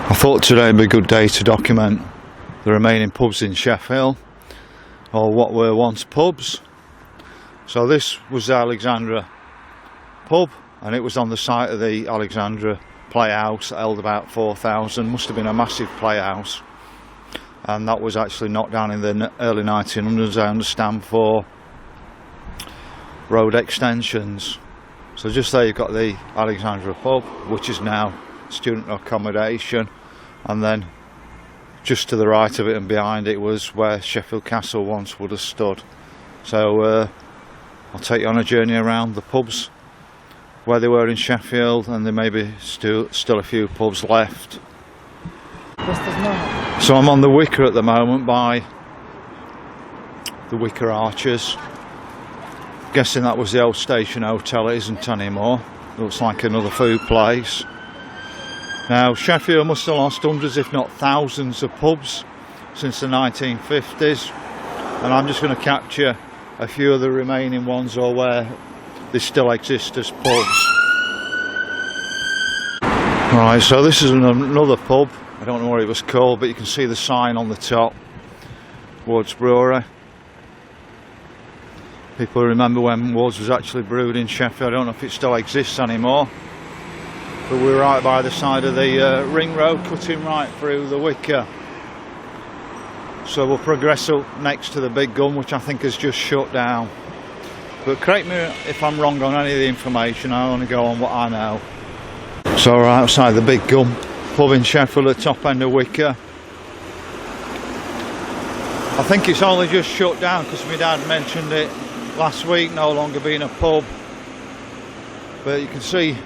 I thought today would be a good day to document the remaining pubs in Sheffield, or what were once pubs. So this was the Alexandra pub, and it was on the site of the Alexandra playhouse that held about 4,000, must have been a massive playhouse, and that was actually knocked down in the early 1900s, I understand, for road extensions. So just there you've got the Alexandra pub, which is now student accommodation, and then just to the right of it and behind it was where Sheffield Castle once would have stood. So I'll take you on a journey around the pubs where they were in Sheffield, and there may be still a few pubs left. So I'm on the Wicker at the moment by the Wicker Arches. Guessing that was the old station hotel. It isn't anymore. Looks like another food place. Now Sheffield must have lost hundreds if not thousands of pubs since the 1950s, and I'm just going to capture a few of the remaining ones, or where they still exist as pubs. Right, so this is another pub. I don't know what it was called, but you can see the sign on the top, Ward's Brewery. People remember when Ward's was actually brewed in Sheffield. I don't know if it still exists anymore, but we're right by the side of the ring road, cutting right through the Wicker. So we'll progress up next to the Big Gun, which I think has just shut down. But correct me if I'm wrong on any of the information, I only go on what I know. So we're outside the Big Gun pub in Sheffield, at the top end of Wicker. I think it's only just shut down because my dad mentioned it last week, no longer being a pub. But you can see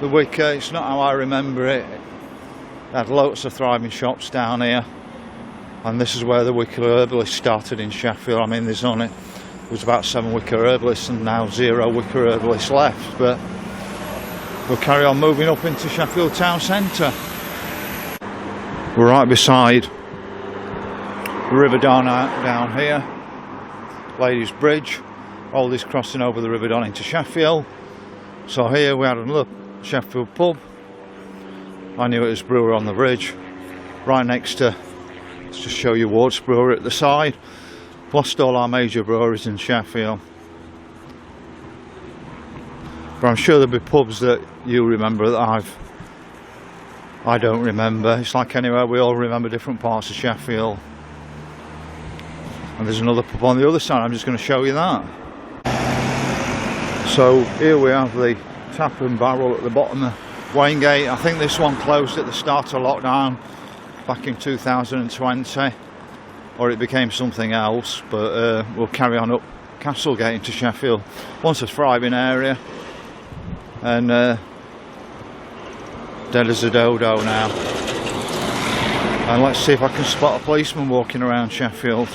the Wicker, it's not how I remember it. It had lots of thriving shops down here, and this is where the Wicker Herbalist started in Sheffield. I mean, there was about 7 Wicker Herbalists and now 0 Wicker Herbalists left, but we'll carry on moving up into Sheffield town centre. We're right beside the River Don down here, Ladies Bridge, oldest crossing over the River Don into Sheffield. So here we had another Sheffield pub. I knew it was Brewer on the Bridge, right next to, let's just show you Ward's Brewery at the side. Lost all our major breweries in Sheffield, but I'm sure there'll be pubs that you remember that I don't remember. It's like anywhere, we all remember different parts of Sheffield. And there's another pub on the other side, I'm just going to show you that. So here we have the Tap and Barrel at the bottom of Waingate. I think this one closed at the start of lockdown back in 2020, or it became something else, but we'll carry on up Castlegate into Sheffield. Once a thriving area, and dead as a dodo now. And let's see if I can spot a policeman walking around Sheffield.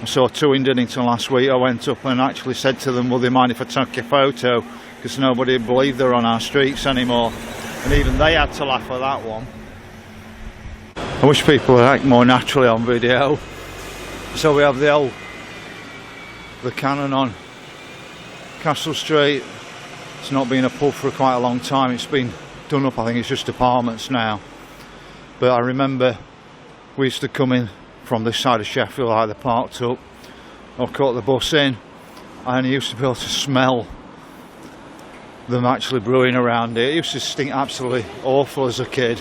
I saw 2 in Dinnington last week. I went up and actually said to them, will they mind if I took your photo, because nobody believed they're on our streets anymore, and even they had to laugh at that one. I wish people would act more naturally on video. So we have the Cannon on Castle Street. It's not been a pub for quite a long time. It's been done up, I think it's just apartments now. But I remember we used to come in from this side of Sheffield, either parked up or caught the bus in, and you used to be able to smell them actually brewing around here. It used to stink absolutely awful as a kid.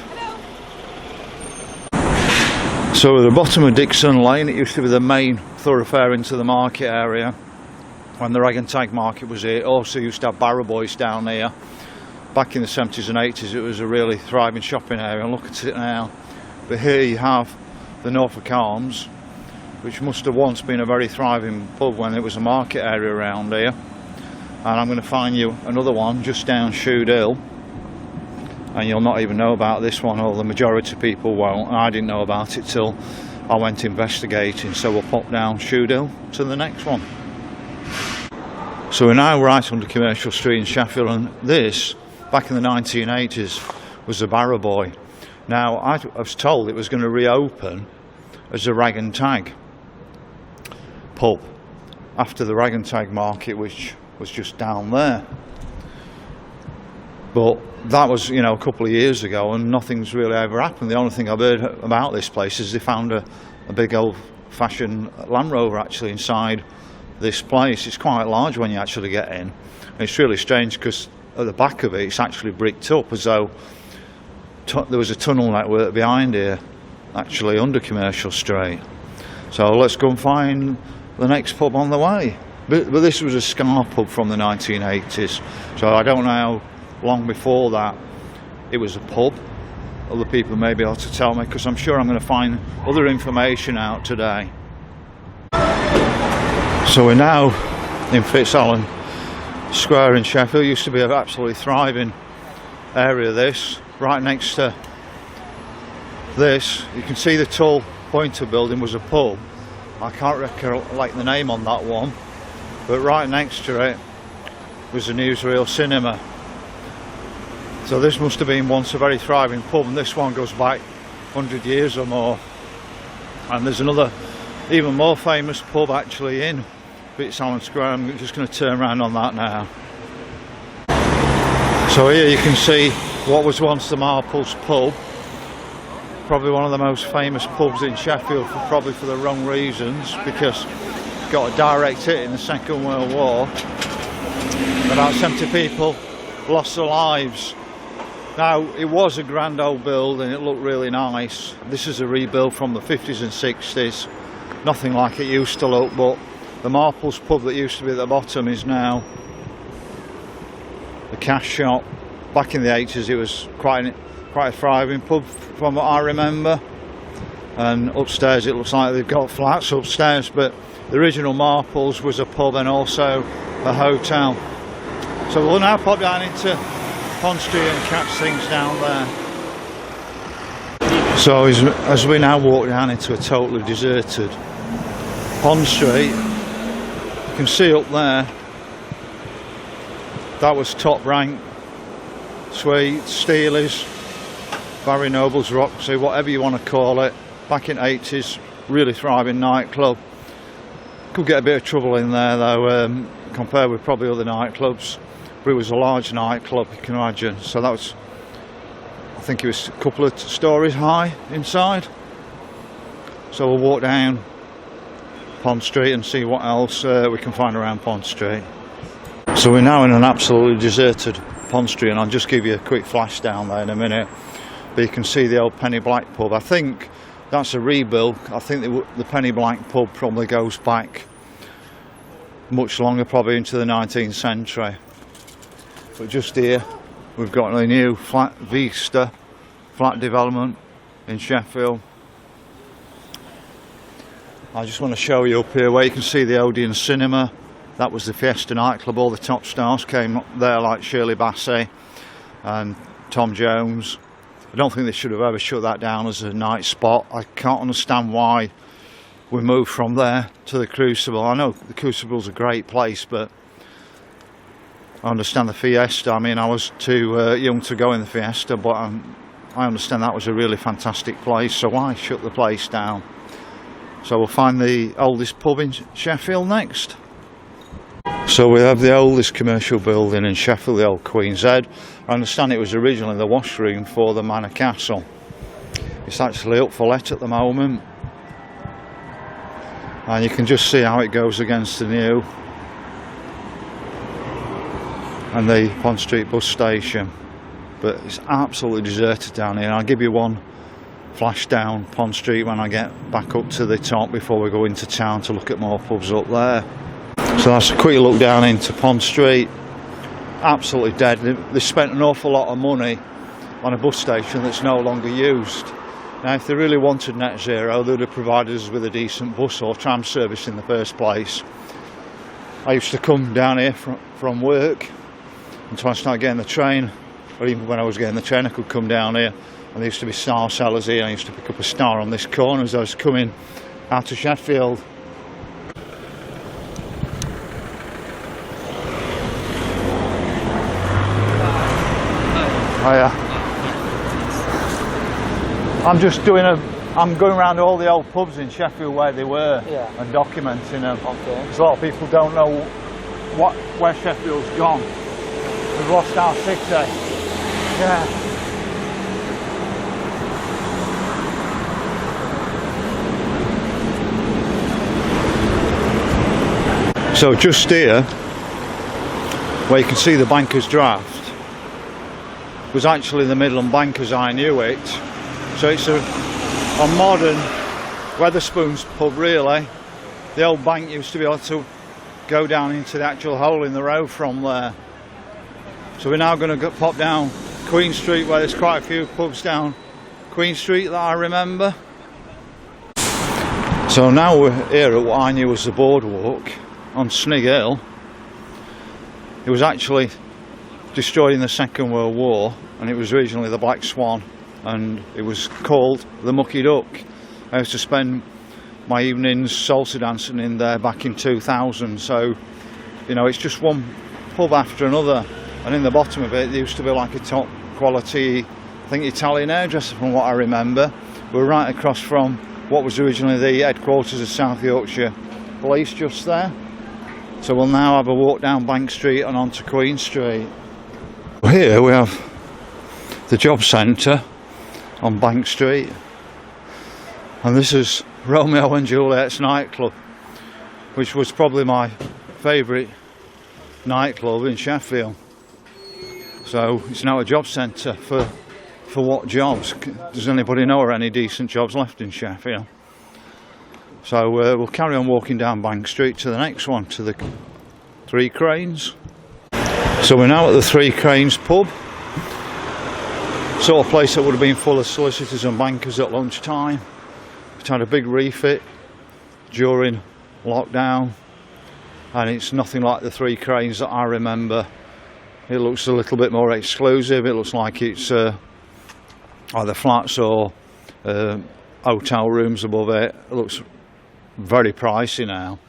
So at the bottom of Dixon Lane, it used to be the main thoroughfare into the market area when the Rag and Tag market was here. It also used to have Barrow Boys down here. Back in the 70s and 80s it was a really thriving shopping area, and look at it now. But here you have the Norfolk Arms, which must have once been a very thriving pub when it was a market area around here. And I'm going to find you another one just down Shude Hill, and you'll not even know about this one, or the majority of people won't. I didn't know about it till I went investigating, so we'll pop down Shude Hill to the next one. So we're now right under Commercial Street in Sheffield, and this, back in the 1980s, was the Barrow Boy. Now I was told it was going to reopen as a Rag and Tag pub after the Rag and Tag market, which was just down there. But that was, you know, a couple of years ago, and nothing's really ever happened. The only thing I've heard about this place is they found a big old-fashioned Land Rover actually inside this place. It's quite large when you actually get in. And it's really strange because at the back of it, it's actually bricked up as though there was a tunnel network behind here, actually under Commercial Street. So let's go and find the next pub on the way. But this was a Scar pub from the 1980s, so I don't know how long before that it was a pub. Other people may be able to tell me, because I'm sure I'm going to find other information out today. So we're now in Fitzalan Square in Sheffield. It used to be an absolutely thriving area, this. Right next to this, you can see the tall Pointer building was a pub. I can't recollect the name on that one, but right next to it was a newsreel cinema. So this must have been once a very thriving pub, and this one goes back 100 years or more. And there's another even more famous pub actually in Fitzalan Square. I'm just going to turn around on that now. So here you can see what was once the Marples pub, probably one of the most famous pubs in Sheffield, probably for the wrong reasons, because it got a direct hit in the Second World War. About 70 people lost their lives. Now, it was a grand old building, it looked really nice. This is a rebuild from the 50s and 60s. Nothing like it used to look, but the Marples pub that used to be at the bottom is now the cash shop. Back in the 80s it was quite a thriving pub from what I remember. And upstairs it looks like they've got flats upstairs, but the original Marples was a pub and also a hotel. So we'll now pop down into Pond Street and catch things down there. So as we now walk down into a totally deserted Pond Street, you can see up there, that was Top Rank, Sweets, Steelers, Barry Noble's, Roxy, whatever you want to call it. Back in the 80s, really thriving nightclub. Could get a bit of trouble in there though, compared with probably other nightclubs. But it was a large nightclub, you can imagine. So that was, I think it was a couple of stories high inside. So we'll walk down Pond Street and see what else we can find around Pond Street. So we're now in an absolutely deserted Pond Street, and I'll just give you a quick flash down there in a minute. But you can see the old Penny Black pub. I think that's a rebuild. I think the Penny Black pub probably goes back much longer, probably into the 19th century. But just here we've got a new flat Vista flat development in Sheffield. I just want to show you up here where you can see the Odeon Cinema. That was the Fiesta nightclub. All the top stars came up there, like Shirley Bassey and Tom Jones. I don't think they should have ever shut that down as a night spot. I can't understand why we moved from there to the Crucible. I know the Crucible's a great place, but I understand the Fiesta. I mean, I was too young to go in the Fiesta, but I understand that was a really fantastic place, so why shut the place down? So we'll find the oldest pub in Sheffield next. So we have the oldest commercial building in Sheffield, the old Queen's Head. I understand it was originally the washroom for the Manor Castle. It's actually up for let at the moment. And you can just see how it goes against the new and the Pond Street bus station. But it's absolutely deserted down here. I'll give you one flash down Pond Street when I get back up to the top before we go into town to look at more pubs up there. So that's a quick look down into Pond Street. Absolutely dead. They spent an awful lot of money on a bus station that's no longer used. Now if they really wanted net zero, they would have provided us with a decent bus or tram service in the first place. I used to come down here from work, and try and start getting the train, or even when I was getting the train I could come down here, and there used to be star sellers here. I used to pick up a star on this corner as I was coming out of Sheffield. Hiya. I'm going around all the old pubs in Sheffield where they were, and documenting them. Okay. Because a lot of people don't know where Sheffield's gone. We've lost our city. Yeah. So just here, where you can see the Banker's Draft, was actually the Midland Bank as I knew it. So it's a modern Wetherspoons pub really. The old bank used to be able to go down into the actual hole in the road from there. So we're now going to pop down Queen Street, where there's quite a few pubs down Queen Street that I remember. So now we're here at what I knew was the boardwalk on Snig Hill. It was actually destroyed in the Second World War, and it was originally the Black Swan, and it was called the Mucky Duck. I used to spend my evenings salsa dancing in there back in 2000, so you know, it's just one pub after another, and in the bottom of it there used to be like a top quality, I think, Italian hairdresser from what I remember. We're right across from what was originally the headquarters of South Yorkshire Police just there. So we'll now have a walk down Bank Street and onto Queen Street. Here we have the job centre on Bank Street, and this is Romeo and Juliet's nightclub, which was probably my favourite nightclub in Sheffield. So it's now a job centre for what jobs? Does anybody know of any decent jobs left in Sheffield? So we'll carry on walking down Bank Street to the next one, to the Three Cranes. So we're now at the Three Cranes pub, sort of place that would have been full of solicitors and bankers at lunchtime. It's had a big refit during lockdown, and it's nothing like the Three Cranes that I remember. It looks a little bit more exclusive. It looks like it's either flats or hotel rooms above it. It looks very pricey now.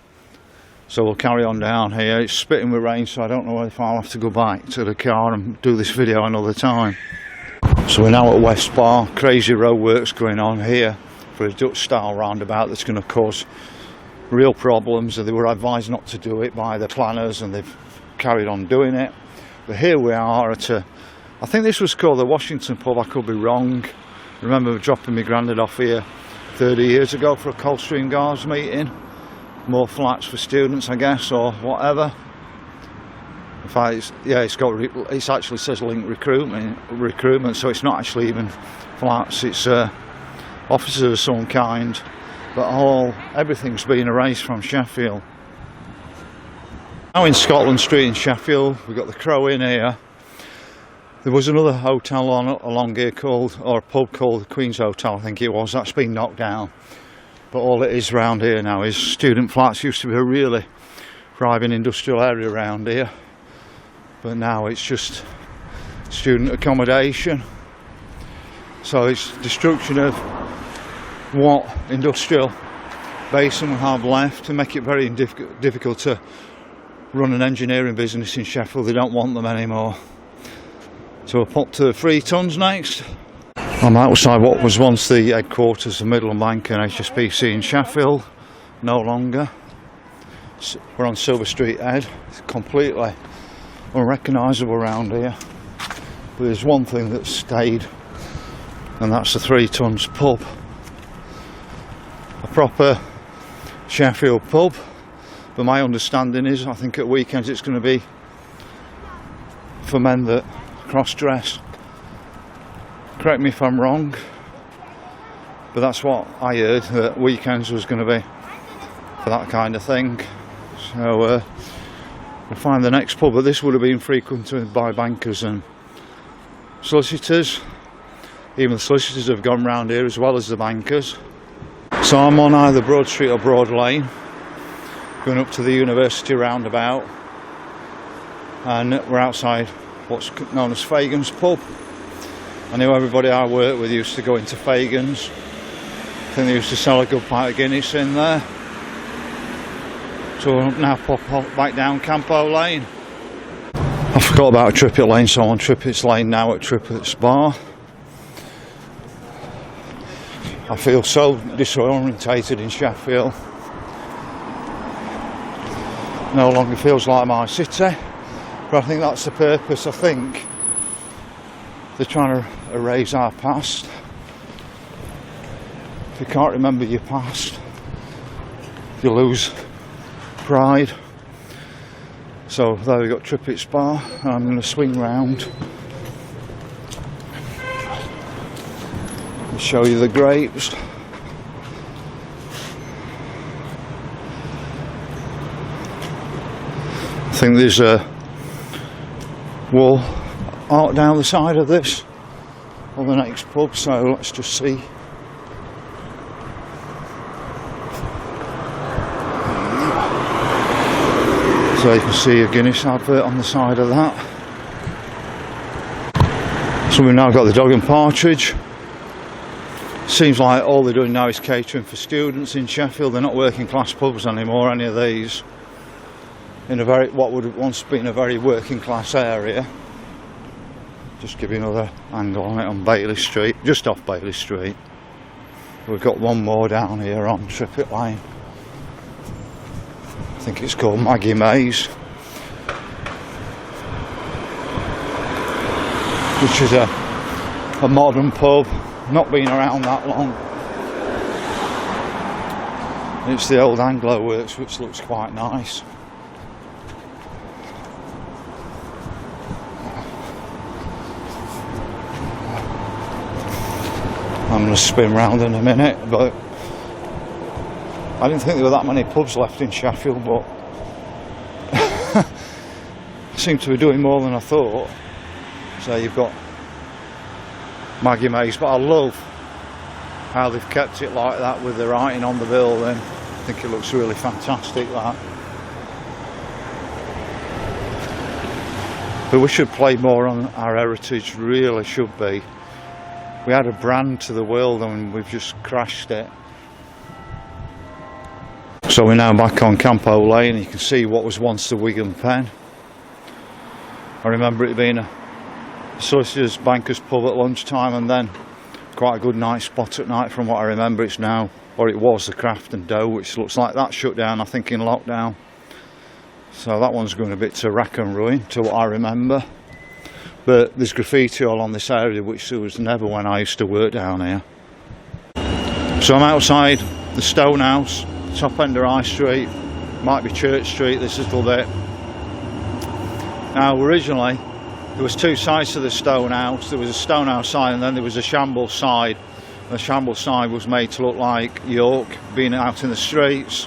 So we'll carry on down here. It's spitting with rain, so I don't know if I'll have to go back to the car and do this video another time. So we're now at West Bar. Crazy road works going on here for a Dutch style roundabout that's going to cause real problems, and they were advised not to do it by the planners, and they've carried on doing it. But here we are at I think this was called the Washington pub, I could be wrong. I remember dropping my granddad off here 30 years ago for a Coldstream Guards meeting. More flats for students, I guess, or whatever. In fact, it actually says link recruitment, so it's not actually even flats, it's offices of some kind, but everything's been erased from Sheffield. Now in Scotland Street in Sheffield, we've got the Crow Inn here. There was another hotel along here or a pub called the Queen's Hotel, I think it was. That's been knocked down. But all it is around here now is student flats. Used to be a really thriving industrial area around here, but now it's just student accommodation. So it's destruction of what industrial basin we have left to make it very difficult to run an engineering business in Sheffield. They don't want them anymore. So we'll pop to the 3 tons next. I'm outside what was once the headquarters of Midland Bank and HSBC in Sheffield. No longer. We're on Silver Street Head. It's completely unrecognisable around here. But there's one thing that's stayed, and that's the 3 tons pub. A proper Sheffield pub. But my understanding is, I think at weekends it's going to be for men that cross-dress. Correct me if I'm wrong, but that's what I heard, that weekends was going to be for that kind of thing. So we'll find the next pub, but this would have been frequented by bankers and solicitors. Even the solicitors have gone round here as well as the bankers. So I'm on either Broad Street or Broad Lane, going up to the University roundabout, and we're outside what's known as Fagan's pub. I knew everybody I worked with used to go into Fagan's. I think they used to sell a good pint of Guinness in there. So we'll now pop back down Campo Lane. I forgot about Trippett Lane, so I'm on Trippett's Lane now at Trippett's Bar. I feel so disorientated in Sheffield. No longer feels like my city, but I think that's the purpose. I think They're trying to erase our past. If you can't remember your past, you lose pride. So there we've got Trippett's Bar, and I'm going to swing round and show you the grapes. I think there's a wall art down the side of this on the next pub, so let's just see. So you can see a Guinness advert on the side of that. So we've now got the Dog and Partridge. Seems like all they're doing now is catering for students in Sheffield. They're not working class pubs anymore, any of these. In a very, what would have once been a very working class area. Just give you another angle on it on Bailey Street, just off Bailey Street. We've got one more down here on Trippett Lane. I think it's called Maggie May's, which is a modern pub, not been around that long. It's the old Anglo Works, which looks quite nice. I'm going to spin round in a minute, but I didn't think there were that many pubs left in Sheffield, but seem to be doing more than I thought. So you've got Maggie May's, but I love how they've kept it like that with the writing on the building. I think it looks really fantastic, that. But we should play more on our heritage, really should be. We had a brand to the world and we've just crashed it. So we're now back on Campo Lane. You can see what was once the Wigan Pen. I remember it being a solicitor's banker's pub at lunchtime, and then quite a good night spot at night. From what I remember, it's now, or it was, the Craft and Dough, which looks like that shut down, I think, in lockdown. So that one's going a bit to rack and ruin, to what I remember. But there's graffiti all on this area, which there was never when I used to work down here. So I'm outside the Stone House, top end of High Street, might be Church Street, this little bit. Now originally there was two sides to the Stone House. There was a Stone House side and then there was a Shambles side. The Shambles side was made to look like York, being out in the streets,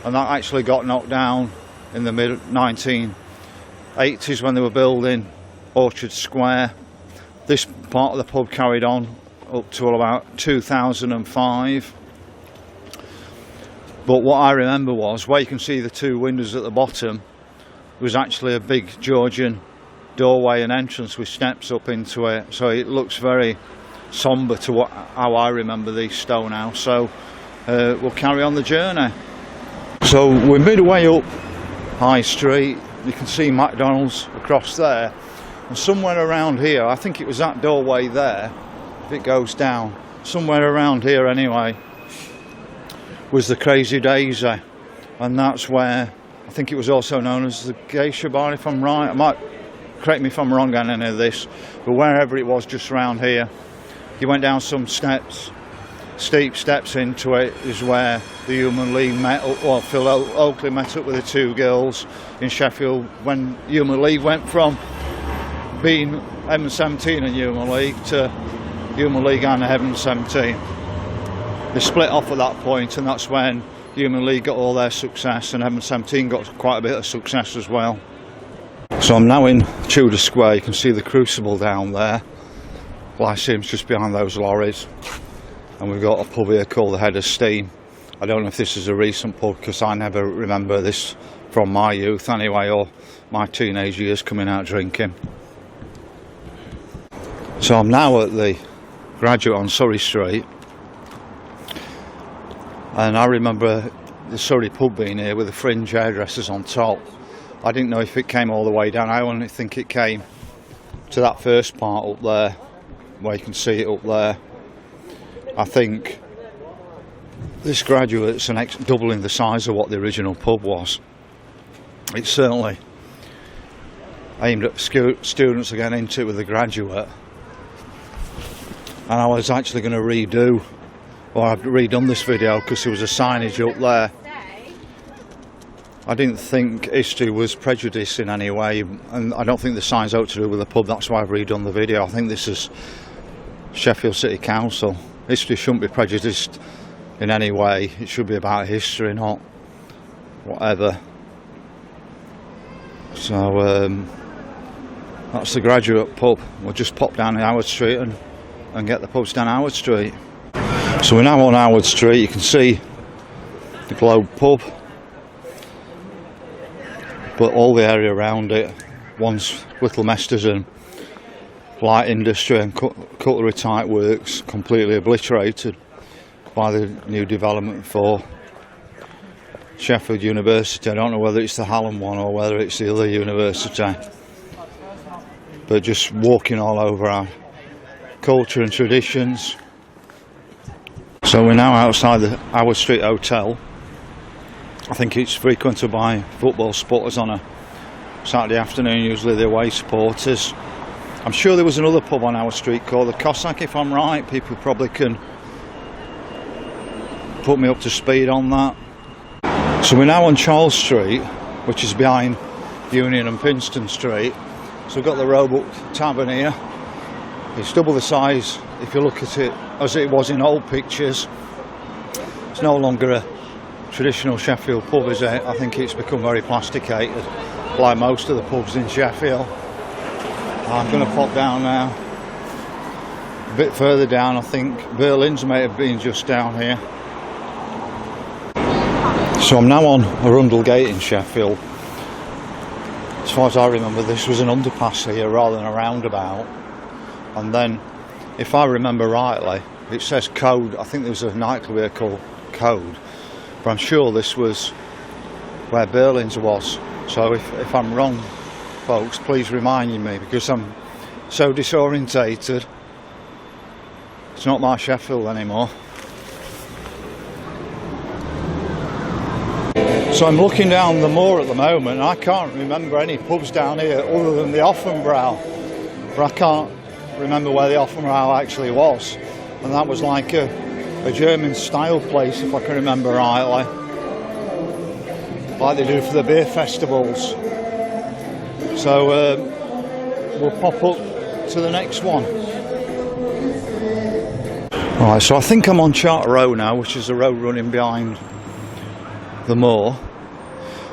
and that actually got knocked down in the mid-1980s when they were building Orchard Square. This part of the pub carried on up to about 2005. But what I remember was, where you can see the two windows at the bottom, was actually a big Georgian doorway and entrance with steps up into it. So it looks very sombre to how I remember the Stone House. So we'll carry on the journey. So we're midway up High Street. You can see McDonald's across there. And somewhere around here, I think it was that doorway there, if it goes down, somewhere around here anyway, was the Crazy Daisy. And that's where, I think it was also known as the Geisha Bar, if I'm right. I might, correct me if I'm wrong on any of this, but wherever it was just around here, you went down some steps, steep steps into it, is where the Human League met up, well, Phil Oakley met up with the two girls in Sheffield when Human League went from being M17 and Human League to Human League and Heaven 17. They split off at that point, and that's when Human League got all their success and Heaven 17 got quite a bit of success as well. So I'm now in Tudor Square. You can see the Crucible down there. Lyceum's just behind those lorries, and we've got a pub here called the Head of Steam. I don't know if this is a recent pub because I never remember this from my youth anyway, or my teenage years coming out drinking. So I'm now at the Graduate on Surrey Street, and I remember the Surrey pub being here with the fringe hairdressers on top. I didn't know if it came all the way down. I only think it came to that first part up there, where you can see it up there. I think this Graduate's doubling the size of what the original pub was. It's certainly aimed at students getting into it with the Graduate. and I was actually going to redo, or I've redone this video because there was a signage up there. I didn't think history was prejudiced in any way, and I don't think the sign's out to do with the pub. That's why I've redone the video. I think this is Sheffield City Council. History shouldn't be prejudiced in any way. It should be about history, not whatever. So that's the Graduate pub. We'll just pop down Howard Street and get the pubs down Howard Street. So we're now on Howard Street. You can see the Globe pub, but all the area around it, once Whittle Mesters and light industry and cutlery type works, completely obliterated by the new development for Sheffield University. I don't know whether it's the Hallam one or whether it's the other university, but just walking all over our culture and traditions. So we're now outside the Howard Street Hotel. I think it's frequented by football supporters on a Saturday afternoon, usually the away supporters. I'm sure there was another pub on Howard Street called the Cossack, if I'm right. People probably can put me up to speed on that. So we're now on Charles Street, which is behind Union and Pinston Street. So we've got the Roebuck Tavern here. It's double the size if you look at it as it was in old pictures. It's no longer a traditional Sheffield pub, is it? I think it's become very plasticated, like most of the pubs in Sheffield. I'm going to pop down now. A bit further down, I think Berlin's may have been just down here. So I'm now on Arundel Gate in Sheffield. As far as I remember, this was an underpass here rather than a roundabout. And then, if I remember rightly, it says Code. I think there was a nightclub here called Code, but I'm sure this was where Berlin's was. So if I'm wrong, folks, please remind me, because I'm so disorientated. It's not my Sheffield anymore. So I'm looking down the Moor at the moment, and I can't remember any pubs down here other than the Offenbrow, but I can't remember where the Offenbrow actually was, and that was like a German style place, if I can remember rightly, like they do for the beer festivals. So we'll pop up to the next one. Alright, so I think I'm on Charter Row now, which is the road running behind the Moor,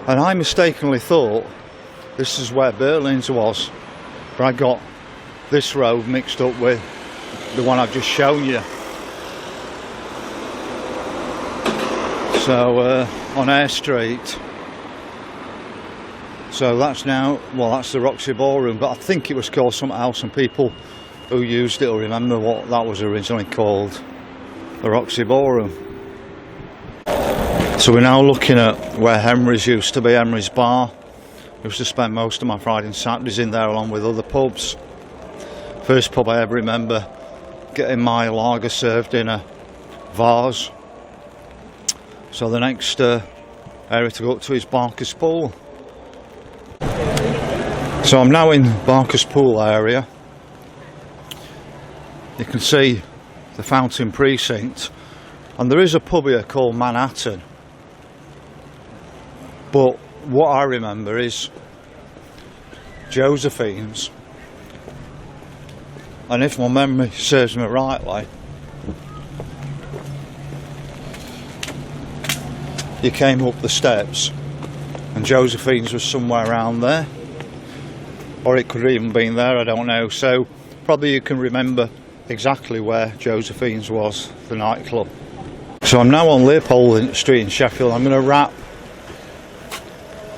and I mistakenly thought this is where Berlin's was, but I got this road mixed up with the one I've just shown you. So on Eyre Street. So that's now, well, that's the Roxy Ballroom, but I think it was called something else, and people who used it will remember what that was originally called, the Roxy Ballroom. So we're now looking at where Henry's used to be, Henry's Bar. I used to spend most of my Friday and Saturdays in there along with other pubs. First pub I ever remember getting my lager served in a vase. So the next area to go up to is Barker's Pool. So I'm now in Barker's Pool area. You can see the Fountain Precinct, and there is a pub here called Manhattan, but what I remember is Josephine's, and if my memory serves me rightly, you came up the steps and Josephine's was somewhere around there, or it could have even been there, I don't know. So probably you can remember exactly where Josephine's was, the nightclub. So I'm now on Leopold Street in Sheffield. I'm going to wrap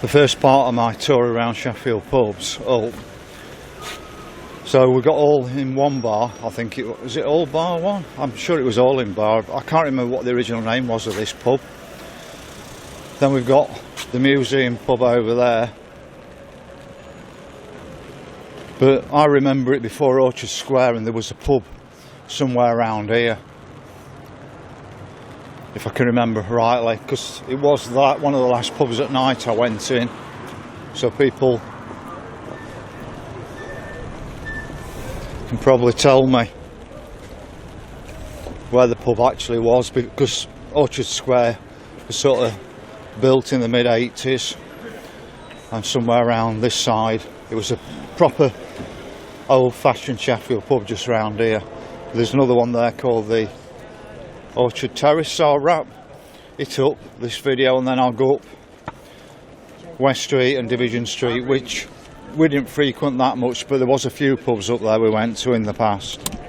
the first part of my tour around Sheffield pubs up. So we've got All in One Bar, I think it was. It All Bar One? I'm sure it was All in Bar. I can't remember what the original name was of this pub. Then we've got the Museum pub over there. But I remember it before Orchard Square, and there was a pub somewhere around here, if I can remember rightly, because it was one of the last pubs at night I went in. So people can probably tell me where the pub actually was, because Orchard Square was sort of built in the mid-80s, and somewhere around this side it was a proper old-fashioned Sheffield pub just round here. There's another one there called the Orchard Terrace, so I'll wrap it up, this video, and then I'll go up West Street and Division Street, which we didn't frequent that much, but there was a few pubs up there we went to in the past.